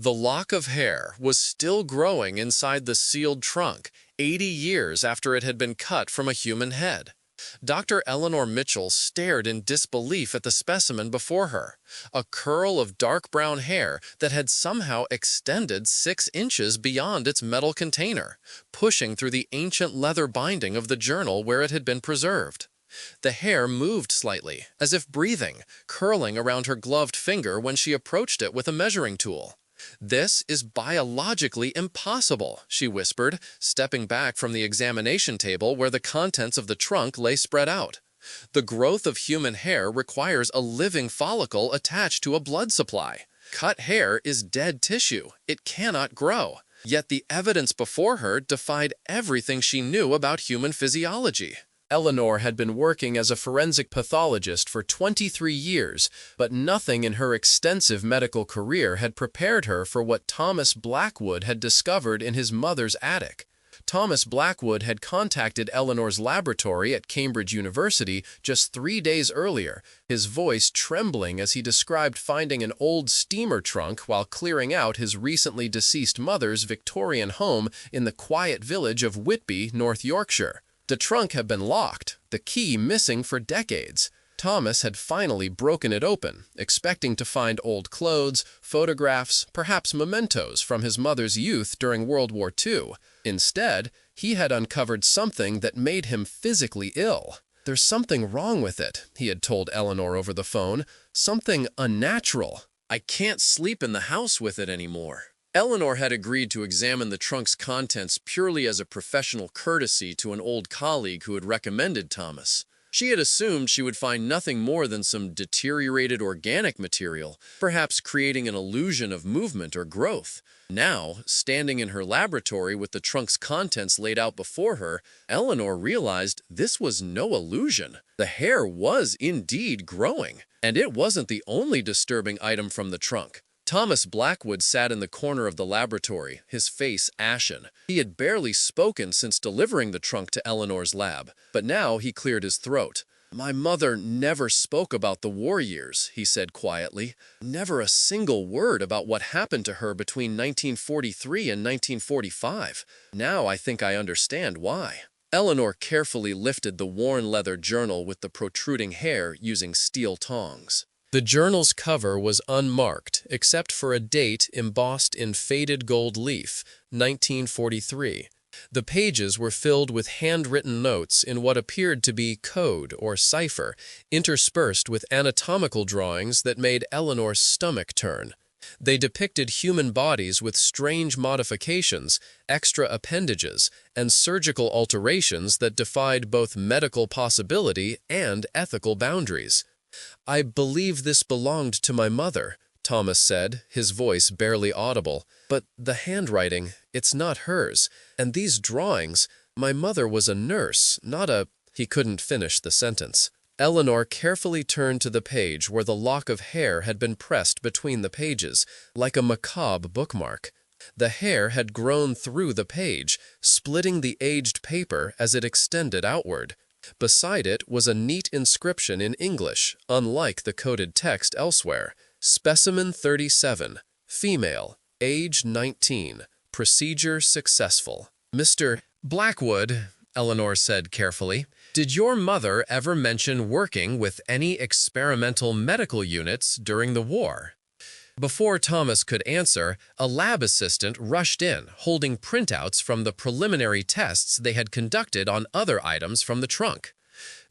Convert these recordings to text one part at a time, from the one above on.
The lock of hair was still growing inside the sealed trunk 80 years after it had been cut from a human head. Dr. Eleanor Mitchell stared in disbelief at the specimen before her, a curl of dark brown hair that had somehow extended 6 inches beyond its metal container, pushing through the ancient leather binding of the journal where it had been preserved. The hair moved slightly, as if breathing, curling around her gloved finger when she approached it with a measuring tool. "This is biologically impossible," she whispered, stepping back from the examination table where the contents of the trunk lay spread out. "The growth of human hair requires a living follicle attached to a blood supply. Cut hair is dead tissue. It cannot grow." Yet the evidence before her defied everything she knew about human physiology. Eleanor had been working as a forensic pathologist for 23 years, but nothing in her extensive medical career had prepared her for what Thomas Blackwood had discovered in his mother's attic. Thomas Blackwood had contacted Eleanor's laboratory at Cambridge University just 3 days earlier, his voice trembling as he described finding an old steamer trunk while clearing out his recently deceased mother's Victorian home in the quiet village of Whitby, North Yorkshire. The trunk had been locked, the key missing for decades. Thomas had finally broken it open, expecting to find old clothes, photographs, perhaps mementos from his mother's youth during World War II. Instead, he had uncovered something that made him physically ill. "There's something wrong with it," he had told Eleanor over the phone. "Something unnatural. I can't sleep in the house with it anymore." Eleanor had agreed to examine the trunk's contents purely as a professional courtesy to an old colleague who had recommended Thomas. She had assumed she would find nothing more than some deteriorated organic material, perhaps creating an illusion of movement or growth. Now, standing in her laboratory with the trunk's contents laid out before her, Eleanor realized this was no illusion. The hair was indeed growing, and it wasn't the only disturbing item from the trunk. Thomas Blackwood sat in the corner of the laboratory, his face ashen. He had barely spoken since delivering the trunk to Eleanor's lab, but now he cleared his throat. "My mother never spoke about the war years," he said quietly. "Never a single word about what happened to her between 1943 and 1945. Now I think I understand why." Eleanor carefully lifted the worn leather journal with the protruding hair using steel tongs. The journal's cover was unmarked, except for a date embossed in faded gold leaf, 1943. The pages were filled with handwritten notes in what appeared to be code or cipher, interspersed with anatomical drawings that made Eleanor's stomach turn. They depicted human bodies with strange modifications, extra appendages, and surgical alterations that defied both medical possibility and ethical boundaries. "I believe this belonged to my mother," Thomas said, his voice barely audible. "But the handwriting, it's not hers. And these drawings, my mother was a nurse, not a—" He couldn't finish the sentence. Eleanor carefully turned to the page where the lock of hair had been pressed between the pages, like a macabre bookmark. The hair had grown through the page, splitting the aged paper as it extended outward. Beside it was a neat inscription in English, unlike the coded text elsewhere. "Specimen 37, female, age 19, procedure successful." "Mr. Blackwood," Eleanor said carefully, "did your mother ever mention working with any experimental medical units during the war?" Before Thomas could answer, a lab assistant rushed in, holding printouts from the preliminary tests they had conducted on other items from the trunk.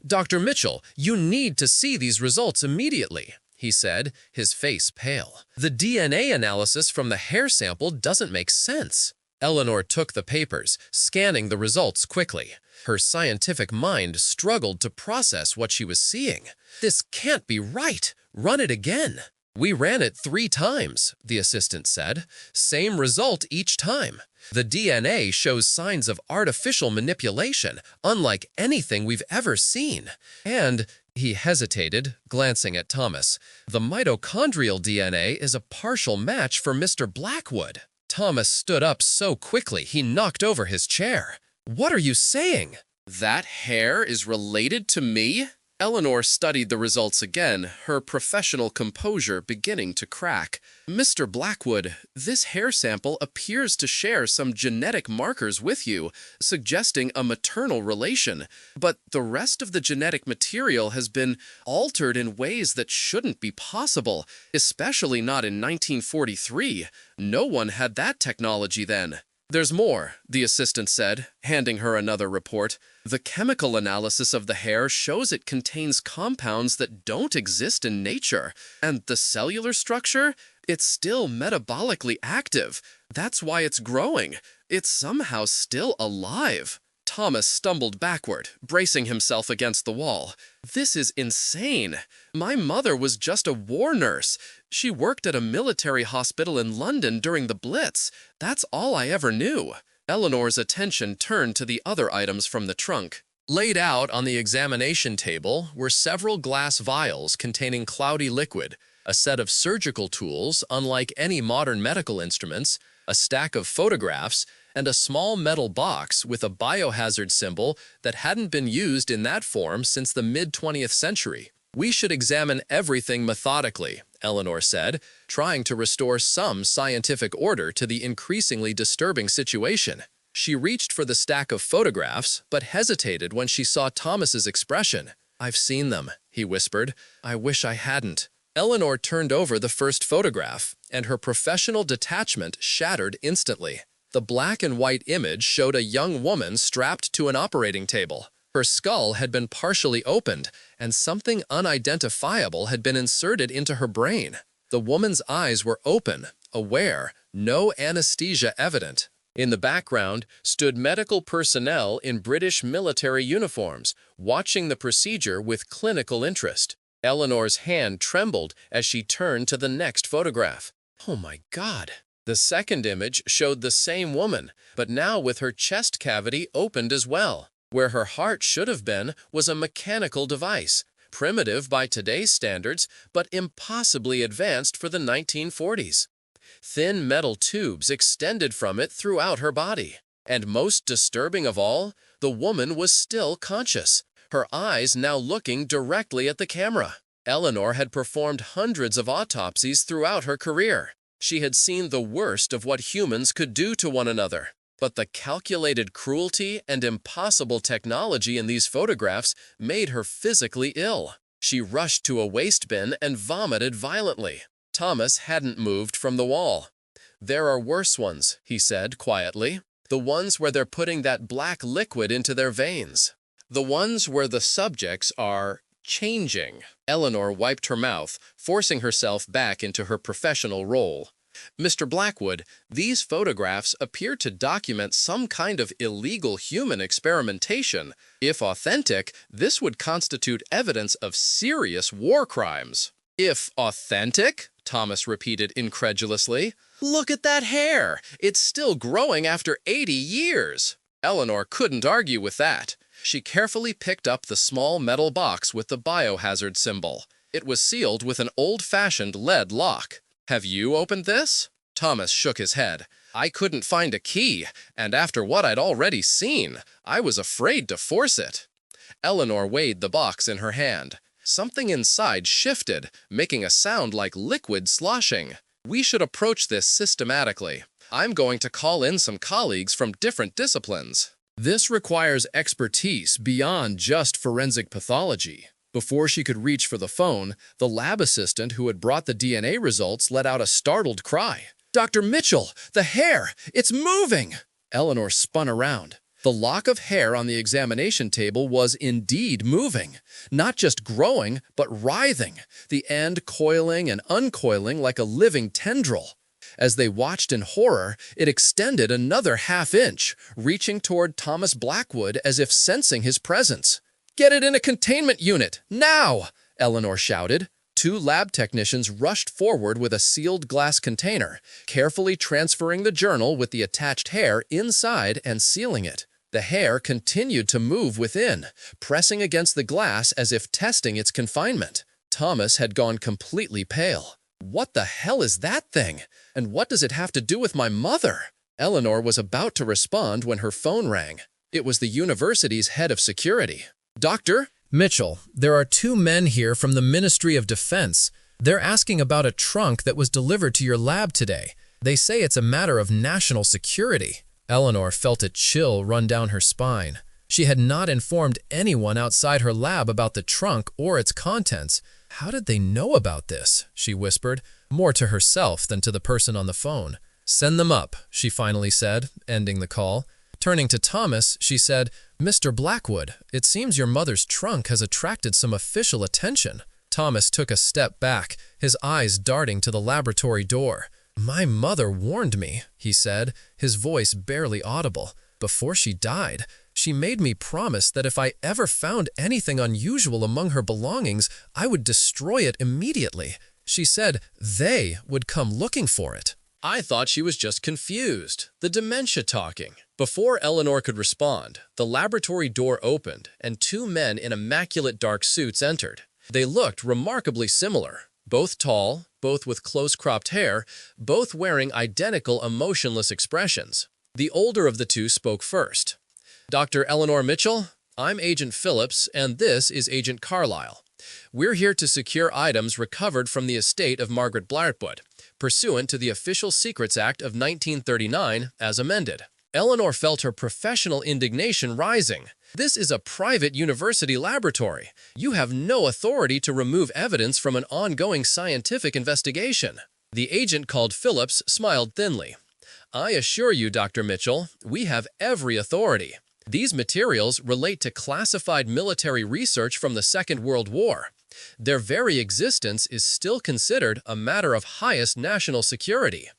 "Dr. Mitchell, you need to see these results immediately," he said, his face pale. "The DNA analysis from the hair sample doesn't make sense." Eleanor took the papers, scanning the results quickly. Her scientific mind struggled to process what she was seeing. "This can't be right. Run it again." "We ran it 3 times, the assistant said. "Same result each time. The DNA shows signs of artificial manipulation, unlike anything we've ever seen. And," he hesitated, glancing at Thomas, "the mitochondrial DNA is a partial match for Mr. Blackwood." Thomas stood up so quickly he knocked over his chair. "What are you saying?" "That hair is related to me?" Eleanor studied the results again, her professional composure beginning to crack. "Mr. Blackwood, this hair sample appears to share some genetic markers with you, suggesting a maternal relation. But the rest of the genetic material has been altered in ways that shouldn't be possible, especially not in 1943. No one had that technology then." "There's more," the assistant said, handing her another report. "The chemical analysis of the hair shows it contains compounds that don't exist in nature. And the cellular structure? It's still metabolically active. That's why it's growing. It's somehow still alive." Thomas stumbled backward, bracing himself against the wall. "This is insane. My mother was just a war nurse. She worked at a military hospital in London during the Blitz. That's all I ever knew." Eleanor's attention turned to the other items from the trunk. Laid out on the examination table were several glass vials containing cloudy liquid, a set of surgical tools unlike any modern medical instruments, a stack of photographs, and a small metal box with a biohazard symbol that hadn't been used in that form since the mid-20th century. "We should examine everything methodically," Eleanor said, trying to restore some scientific order to the increasingly disturbing situation. She reached for the stack of photographs, but hesitated when she saw Thomas's expression. "I've seen them," he whispered. "I wish I hadn't." Eleanor turned over the first photograph, and her professional detachment shattered instantly. The black and white image showed a young woman strapped to an operating table. Her skull had been partially opened, and something unidentifiable had been inserted into her brain. The woman's eyes were open, aware, no anesthesia evident. In the background stood medical personnel in British military uniforms, watching the procedure with clinical interest. Eleanor's hand trembled as she turned to the next photograph. "Oh my God!" The second image showed the same woman, but now with her chest cavity opened as well. Where her heart should have been was a mechanical device, primitive by today's standards, but impossibly advanced for the 1940s. Thin metal tubes extended from it throughout her body. And most disturbing of all, the woman was still conscious, her eyes now looking directly at the camera. Eleanor had performed hundreds of autopsies throughout her career. She had seen the worst of what humans could do to one another. But the calculated cruelty and impossible technology in these photographs made her physically ill. She rushed to a waste bin and vomited violently. Thomas hadn't moved from the wall. "There are worse ones," he said quietly. "The ones where they're putting that black liquid into their veins. The ones where the subjects are changing." Eleanor wiped her mouth, forcing herself back into her professional role. "Mr. Blackwood, these photographs appear to document some kind of illegal human experimentation. If authentic, this would constitute evidence of serious war crimes." "If authentic?" Thomas repeated incredulously. "Look at that hair! It's still growing after 80 years!" Eleanor couldn't argue with that. She carefully picked up the small metal box with the biohazard symbol. It was sealed with an old-fashioned lead lock. "Have you opened this?" Thomas shook his head. "I couldn't find a key, and after what I'd already seen, I was afraid to force it." Eleanor weighed the box in her hand. Something inside shifted, making a sound like liquid sloshing. "We should approach this systematically. I'm going to call in some colleagues from different disciplines. This requires expertise beyond just forensic pathology." Before she could reach for the phone, the lab assistant who had brought the DNA results let out a startled cry. "Dr. Mitchell, the hair! It's moving!" Eleanor spun around. The lock of hair on the examination table was indeed moving. Not just growing, but writhing, the end coiling and uncoiling like a living tendril. As they watched in horror, it extended another half-inch, reaching toward Thomas Blackwood as if sensing his presence. "Get it in a containment unit, now!" Eleanor shouted. Two lab technicians rushed forward with a sealed glass container, carefully transferring the journal with the attached hair inside and sealing it. The hair continued to move within, pressing against the glass as if testing its confinement. Thomas had gone completely pale. "What the hell is that thing? And what does it have to do with my mother?" Eleanor was about to respond when her phone rang. It was the university's head of security. "Doctor, Mitchell, there are two men here from the Ministry of Defense. They're asking about a trunk that was delivered to your lab today. They say it's a matter of national security. Eleanor felt a chill run down her spine. She had not informed anyone outside her lab about the trunk or its contents. How did they know about this? She whispered, more to herself than to the person on the phone. Send them up, she finally said, ending the call. Turning to Thomas, she said, Mr. Blackwood, it seems your mother's trunk has attracted some official attention. Thomas took a step back, his eyes darting to the laboratory door. My mother warned me, he said, his voice barely audible. Before she died, she made me promise that if I ever found anything unusual among her belongings, I would destroy it immediately. She said they would come looking for it. I thought she was just confused. The dementia talking. Before Eleanor could respond, the laboratory door opened and two men in immaculate dark suits entered. They looked remarkably similar. Both tall, both with close-cropped hair, both wearing identical emotionless expressions. The older of the two spoke first. Dr. Eleanor Mitchell, I'm Agent Phillips, and this is Agent Carlyle. We're here to secure items recovered from the estate of Margaret Blackwood, pursuant to the Official Secrets Act of 1939 as amended. Eleanor felt her professional indignation rising. This is a private university laboratory. You have no authority to remove evidence from an ongoing scientific investigation. The agent called Phillips smiled thinly. I assure you, Dr. Mitchell, we have every authority. These materials relate to classified military research from the Second World War. Their very existence is still considered a matter of highest national security.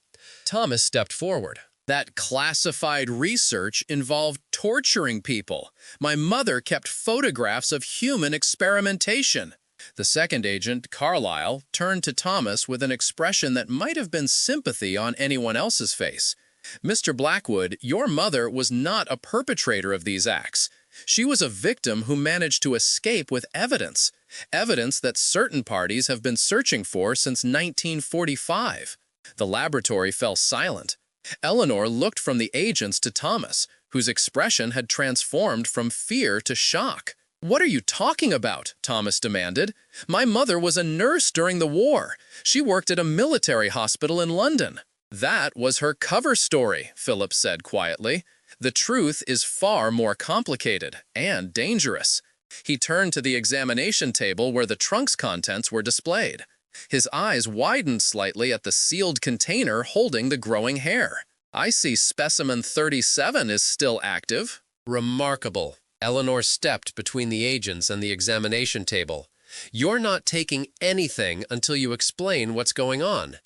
Thomas stepped forward. That classified research involved torturing people. My mother kept photographs of human experimentation. The second agent, Carlyle, turned to Thomas with an expression that might have been sympathy on anyone else's face. Mr. Blackwood, your mother was not a perpetrator of these acts. She was a victim who managed to escape with evidence that certain parties have been searching for since 1945. The laboratory fell silent. Eleanor looked from the agents to Thomas, whose expression had transformed from fear to shock. What are you talking about? Thomas demanded. My mother was a nurse during the war. She worked at a military hospital in London. That was her cover story, Phillips said quietly. The truth is far more complicated and dangerous. He turned to the examination table where the trunk's contents were displayed. His eyes widened slightly at the sealed container holding the growing hair. I see specimen 37 is still active. Remarkable. Eleanor stepped between the agents and the examination table. You're not taking anything until you explain what's going on.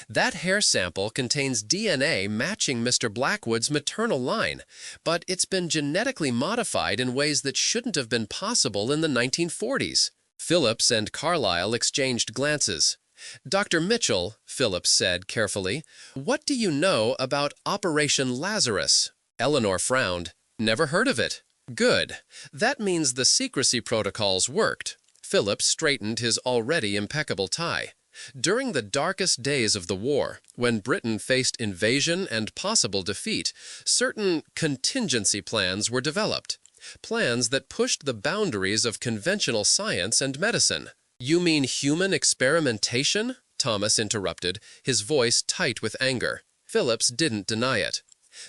That hair sample contains DNA matching Mr. Blackwood's maternal line, but it's been genetically modified in ways that shouldn't have been possible in the 1940s. Phillips and Carlyle exchanged glances. Dr. Mitchell, Phillips said carefully, what do you know about Operation Lazarus? Eleanor frowned. Never heard of it. Good. That means the secrecy protocols worked. Phillips straightened his already impeccable tie. During the darkest days of the war, when Britain faced invasion and possible defeat, certain contingency plans were developed. Plans that pushed the boundaries of conventional science and medicine. You mean human experimentation? Thomas interrupted, his voice tight with anger. Phillips didn't deny it.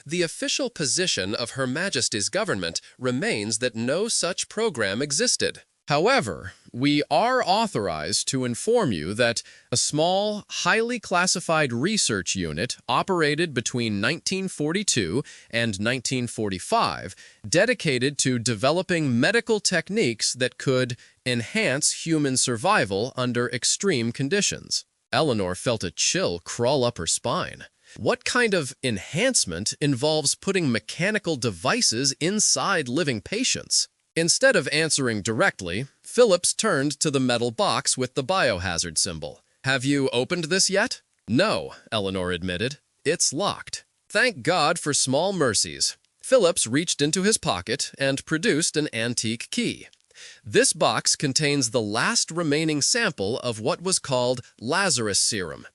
The official position of Her Majesty's government remains that no such program existed. However, we are authorized to inform you that a small, highly classified research unit operated between 1942 and 1945, dedicated to developing medical techniques that could enhance human survival under extreme conditions. Eleanor felt a chill crawl up her spine. What kind of enhancement involves putting mechanical devices inside living patients? Instead of answering directly, Phillips turned to the metal box with the biohazard symbol. Have you opened this yet? No, Eleanor admitted. It's locked. Thank God for small mercies. Phillips reached into his pocket and produced an antique key. This box contains the last remaining sample of what was called Lazarus serum.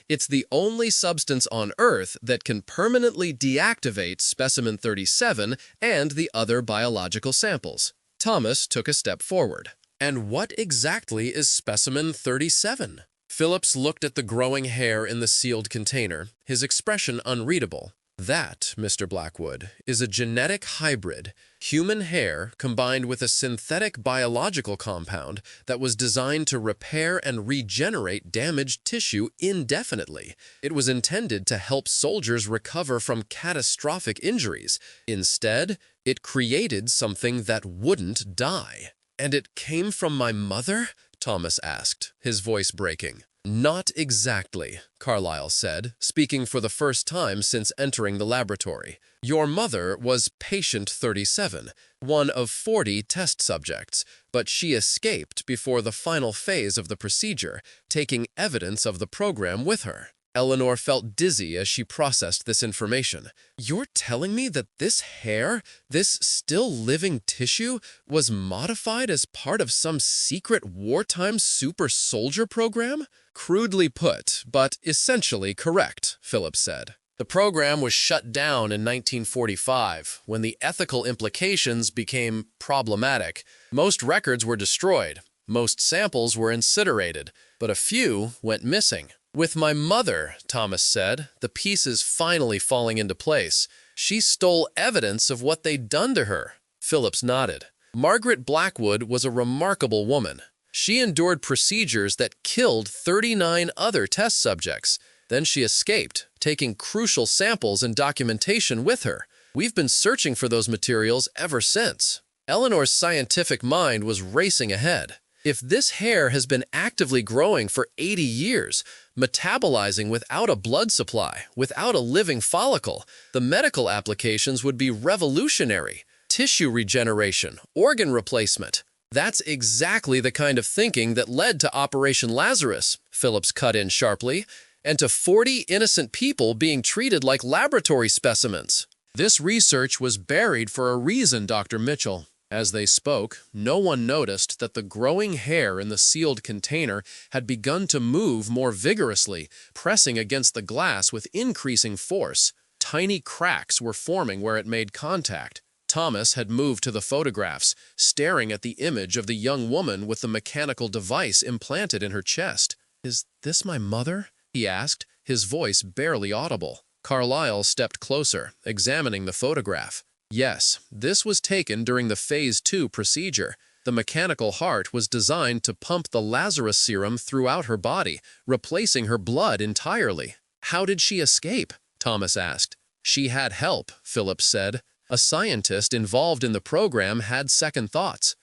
It's the only substance on Earth that can permanently deactivate specimen 37 and the other biological samples. Thomas took a step forward. And what exactly is specimen 37? Phillips looked at the growing hair in the sealed container, his expression unreadable. That, Mr. Blackwood, is a genetic hybrid, human hair combined with a synthetic biological compound that was designed to repair and regenerate damaged tissue indefinitely. It was intended to help soldiers recover from catastrophic injuries. Instead, it created something that wouldn't die. And it came from my mother? Thomas asked, his voice breaking. Not exactly, Carlyle said, speaking for the first time since entering the laboratory. Your mother was patient 37, one of 40 test subjects, but she escaped before the final phase of the procedure, taking evidence of the program with her. Eleanor felt dizzy as she processed this information. You're telling me that this hair, this still living tissue, was modified as part of some secret wartime super soldier program? Crudely put, but essentially correct, Phillips said. The program was shut down in 1945 when the ethical implications became problematic. Most records were destroyed, most samples were incinerated, but a few went missing. With my mother, Thomas said, the pieces finally falling into place. She stole evidence of what they'd done to her. Phillips nodded. Margaret Blackwood was a remarkable woman. She endured procedures that killed 39 other test subjects. Then she escaped, taking crucial samples and documentation with her. We've been searching for those materials ever since. Eleanor's scientific mind was racing ahead. If this hair has been actively growing for 80 years, metabolizing without a blood supply, without a living follicle, the medical applications would be revolutionary. Tissue regeneration, organ replacement. That's exactly the kind of thinking that led to Operation Lazarus, Phillips cut in sharply, and to 40 innocent people being treated like laboratory specimens. This research was buried for a reason, Dr. Mitchell. As they spoke, no one noticed that the growing hair in the sealed container had begun to move more vigorously, pressing against the glass with increasing force. Tiny cracks were forming where it made contact. Thomas had moved to the photographs, staring at the image of the young woman with the mechanical device implanted in her chest. "Is this my mother?" he asked, his voice barely audible. Carlyle stepped closer, examining the photograph. Yes, this was taken during the Phase 2 procedure. The mechanical heart was designed to pump the Lazarus serum throughout her body, replacing her blood entirely. How did she escape? Thomas asked. She had help, Phillips said. A scientist involved in the program had second thoughts.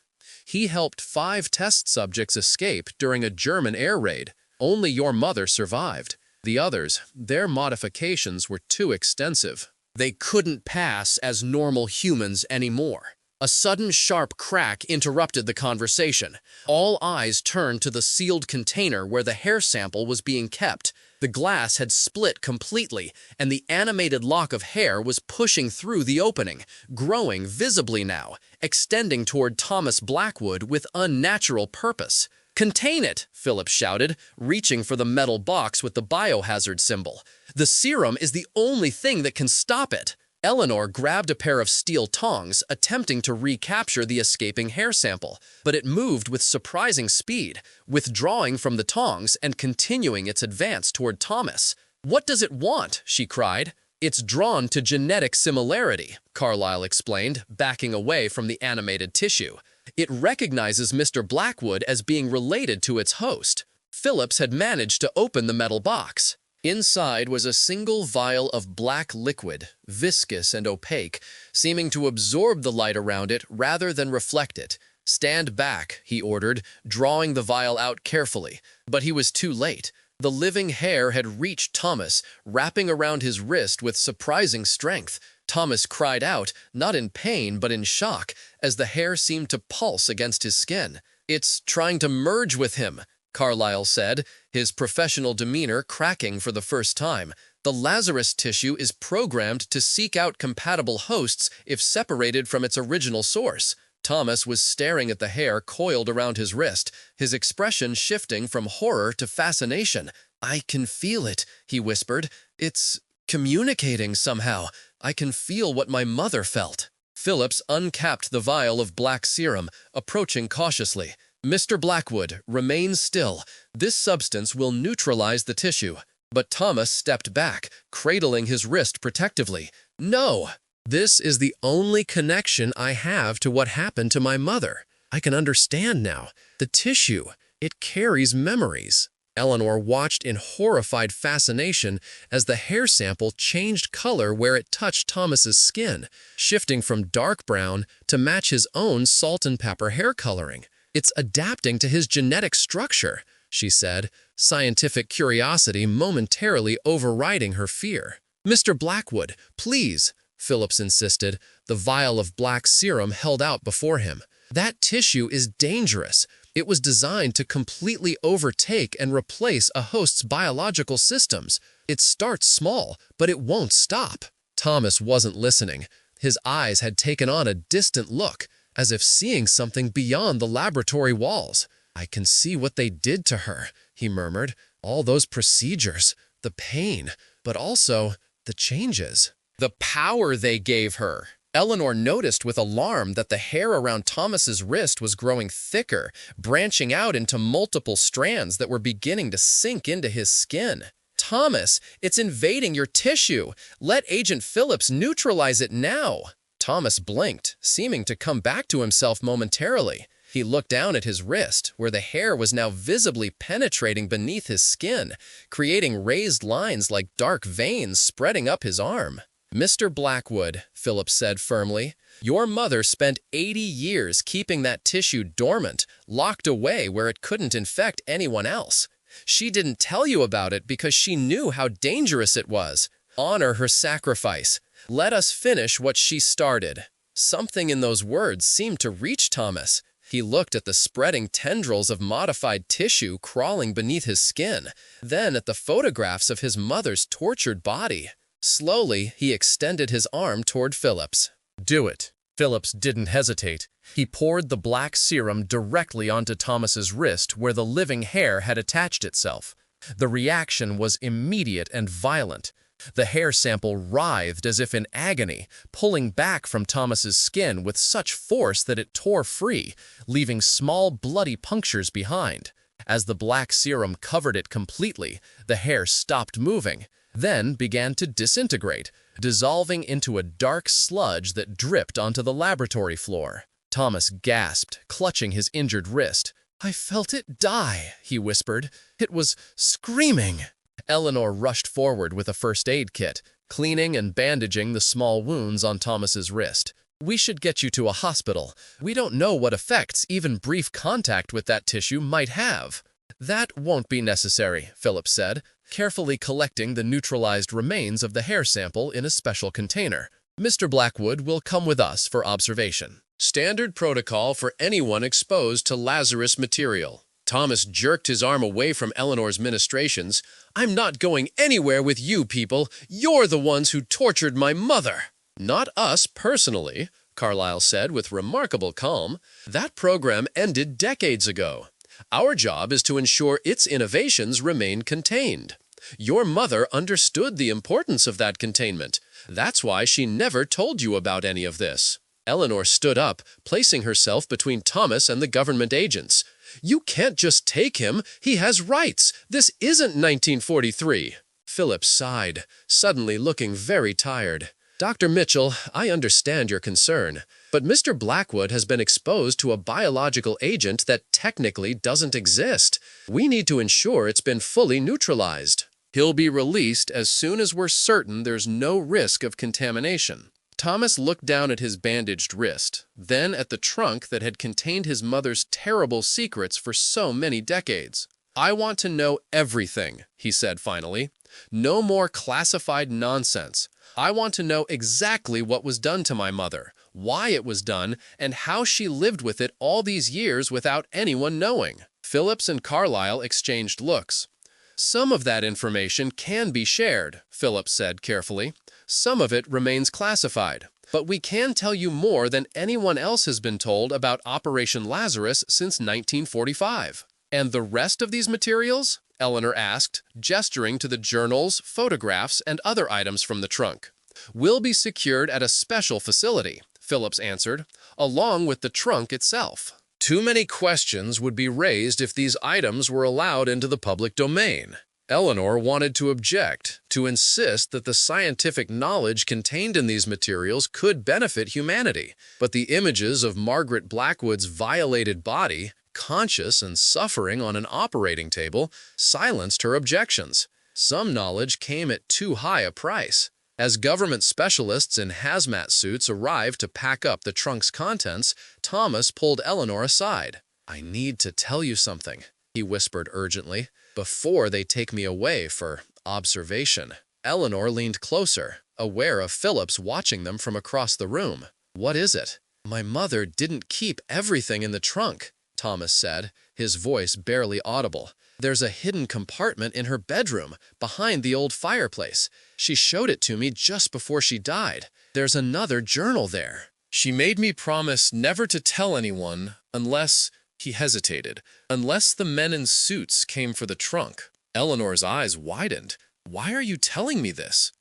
He helped 5 test subjects escape during a German air raid. Only your mother survived. The others, their modifications were too extensive. They couldn't pass as normal humans anymore. A sudden sharp crack interrupted the conversation. All eyes turned to the sealed container where the hair sample was being kept. The glass had split completely, and the animated lock of hair was pushing through the opening, growing visibly now, extending toward Thomas Blackwood with unnatural purpose. "Contain it!" Phillips shouted, reaching for the metal box with the biohazard symbol. "The serum is the only thing that can stop it." Eleanor grabbed a pair of steel tongs, attempting to recapture the escaping hair sample, but it moved with surprising speed, withdrawing from the tongs and continuing its advance toward Thomas. "What does it want?" she cried. "It's drawn to genetic similarity," Carlyle explained, backing away from the animated tissue. "It recognizes Mr. Blackwood as being related to its host." Phillips had managed to open the metal box. Inside was a single vial of black liquid, viscous and opaque, seeming to absorb the light around it rather than reflect it. "Stand back," he ordered, drawing the vial out carefully. But he was too late. The living hair had reached Thomas, wrapping around his wrist with surprising strength. Thomas cried out, not in pain but in shock, as the hair seemed to pulse against his skin. "It's trying to merge with him," Carlyle said, his professional demeanor cracking for the first time. "The Lazarus tissue is programmed to seek out compatible hosts if separated from its original source." Thomas was staring at the hair coiled around his wrist, his expression shifting from horror to fascination. "I can feel it," he whispered. "It's communicating somehow. I can feel what my mother felt." Phillips uncapped the vial of black serum, approaching cautiously. Mr. Blackwood, remain still. This substance will neutralize the tissue. But Thomas stepped back, cradling his wrist protectively. No! This is the only connection I have to what happened to my mother. I can understand now. The tissue, it carries memories. Eleanor watched in horrified fascination as the hair sample changed color where it touched Thomas's skin, shifting from dark brown to match his own salt and pepper hair coloring. It's adapting to his genetic structure, she said, scientific curiosity momentarily overriding her fear. Mr. Blackwood, please, Phillips insisted, the vial of black serum held out before him. That tissue is dangerous. It was designed to completely overtake and replace a host's biological systems. It starts small, but it won't stop. Thomas wasn't listening. His eyes had taken on a distant look, as if seeing something beyond the laboratory walls. I can see what they did to her, he murmured. All those procedures, the pain, but also the changes. The power they gave her. Eleanor noticed with alarm that the hair around Thomas's wrist was growing thicker, branching out into multiple strands that were beginning to sink into his skin. Thomas, it's invading your tissue. Let Agent Phillips neutralize it now. Thomas blinked, seeming to come back to himself momentarily. He looked down at his wrist, where the hair was now visibly penetrating beneath his skin, creating raised lines like dark veins spreading up his arm. Mr. Blackwood, Phillips said firmly, your mother spent 80 years keeping that tissue dormant, locked away where it couldn't infect anyone else. She didn't tell you about it because she knew how dangerous it was. Honor her sacrifice. Let us finish what she started. Something in those words seemed to reach Thomas. He looked at the spreading tendrils of modified tissue crawling beneath his skin, then at the photographs of his mother's tortured body. Slowly, he extended his arm toward Phillips. Do it. Phillips didn't hesitate. He poured the black serum directly onto Thomas's wrist where the living hair had attached itself. The reaction was immediate and violent. The hair sample writhed as if in agony, pulling back from Thomas's skin with such force that it tore free, leaving small bloody punctures behind. As the black serum covered it completely, the hair stopped moving, then began to disintegrate, dissolving into a dark sludge that dripped onto the laboratory floor. Thomas gasped, clutching his injured wrist. I felt it die, he whispered. It was screaming. Eleanor rushed forward with a first aid kit, cleaning and bandaging the small wounds on Thomas's wrist. We should get you to a hospital. We don't know what effects even brief contact with that tissue might have. That won't be necessary, Phillips said, carefully collecting the neutralized remains of the hair sample in a special container. Mr. Blackwood will come with us for observation. Standard protocol for anyone exposed to Lazarus material. Thomas jerked his arm away from Eleanor's ministrations. I'm not going anywhere with you people. You're the ones who tortured my mother. Not us personally, Carlyle said with remarkable calm. That program ended decades ago. Our job is to ensure its innovations remain contained. Your mother understood the importance of that containment. That's why she never told you about any of this. Eleanor stood up, placing herself between Thomas and the government agents. You can't just take him. He has rights. This isn't 1943. Phillips sighed, suddenly looking very tired. Dr. Mitchell, I understand your concern, but Mr. Blackwood has been exposed to a biological agent that technically doesn't exist. We need to ensure it's been fully neutralized. He'll be released as soon as we're certain there's no risk of contamination. Thomas looked down at his bandaged wrist, then at the trunk that had contained his mother's terrible secrets for so many decades. I want to know everything, he said finally. No more classified nonsense. I want to know exactly what was done to my mother, why it was done, and how she lived with it all these years without anyone knowing. Phillips and Carlyle exchanged looks. Some of that information can be shared, Phillips said carefully. Some of it remains classified. But we can tell you more than anyone else has been told about Operation Lazarus since 1945. And the rest of these materials? Eleanor asked, gesturing to the journals, photographs, and other items from the trunk. Will be secured at a special facility, Phillips answered, along with the trunk itself. Too many questions would be raised if these items were allowed into the public domain. Eleanor wanted to object, to insist that the scientific knowledge contained in these materials could benefit humanity. But the images of Margaret Blackwood's violated body, conscious and suffering on an operating table, silenced her objections. Some knowledge came at too high a price. As government specialists in hazmat suits arrived to pack up the trunk's contents, Thomas pulled Eleanor aside. "I need to tell you something," he whispered urgently, "before they take me away for observation." Eleanor leaned closer, aware of Phillips watching them from across the room. "What is it?" "My mother didn't keep everything in the trunk," Thomas said, his voice barely audible. "There's a hidden compartment in her bedroom, behind the old fireplace. She showed it to me just before she died. There's another journal there. She made me promise never to tell anyone unless—" he hesitated, "unless the men in suits came for the trunk." Eleanor's eyes widened. "Why are you telling me this?"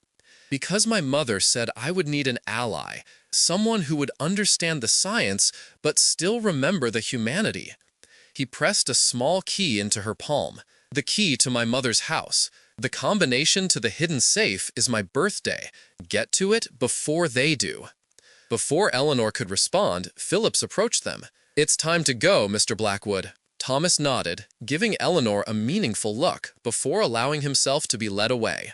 "Because my mother said I would need an ally, someone who would understand the science but still remember the humanity." He pressed a small key into her palm. "The key to my mother's house. The combination to the hidden safe is my birthday. Get to it before they do." Before Eleanor could respond, Phillips approached them. "It's time to go, Mr. Blackwood." Thomas nodded, giving Eleanor a meaningful look before allowing himself to be led away.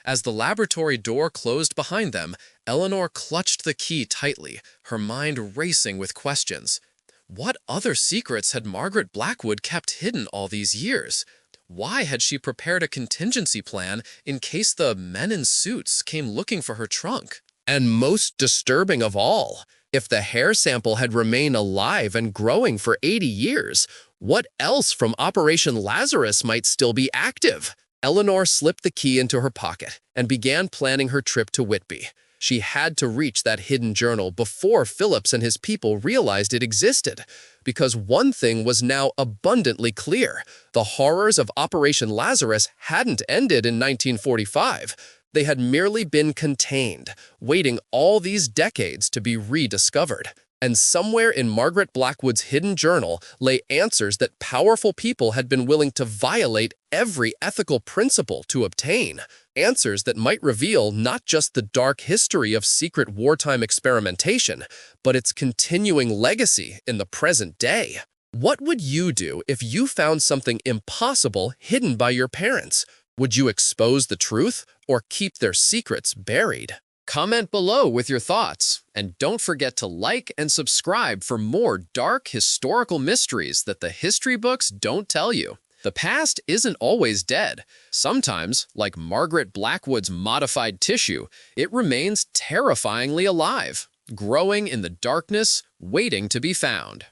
As the laboratory door closed behind them, Eleanor clutched the key tightly, her mind racing with questions. What other secrets had Margaret Blackwood kept hidden all these years? Why had she prepared a contingency plan in case the men in suits came looking for her trunk? And most disturbing of all, if the hair sample had remained alive and growing for 80 years, what else from Operation Lazarus might still be active? Eleanor slipped the key into her pocket and began planning her trip to Whitby. She had to reach that hidden journal before Phillips and his people realized it existed, because one thing was now abundantly clear. The horrors of Operation Lazarus hadn't ended in 1945. They had merely been contained, waiting all these decades to be rediscovered. And somewhere in Margaret Blackwood's hidden journal lay answers that powerful people had been willing to violate every ethical principle to obtain. Answers that might reveal not just the dark history of secret wartime experimentation, but its continuing legacy in the present day. What would you do if you found something impossible hidden by your parents? Would you expose the truth or keep their secrets buried? Comment below with your thoughts, and don't forget to like and subscribe for more dark historical mysteries that the history books don't tell you. The past isn't always dead. Sometimes, like Margaret Blackwood's modified tissue, it remains terrifyingly alive, growing in the darkness, waiting to be found.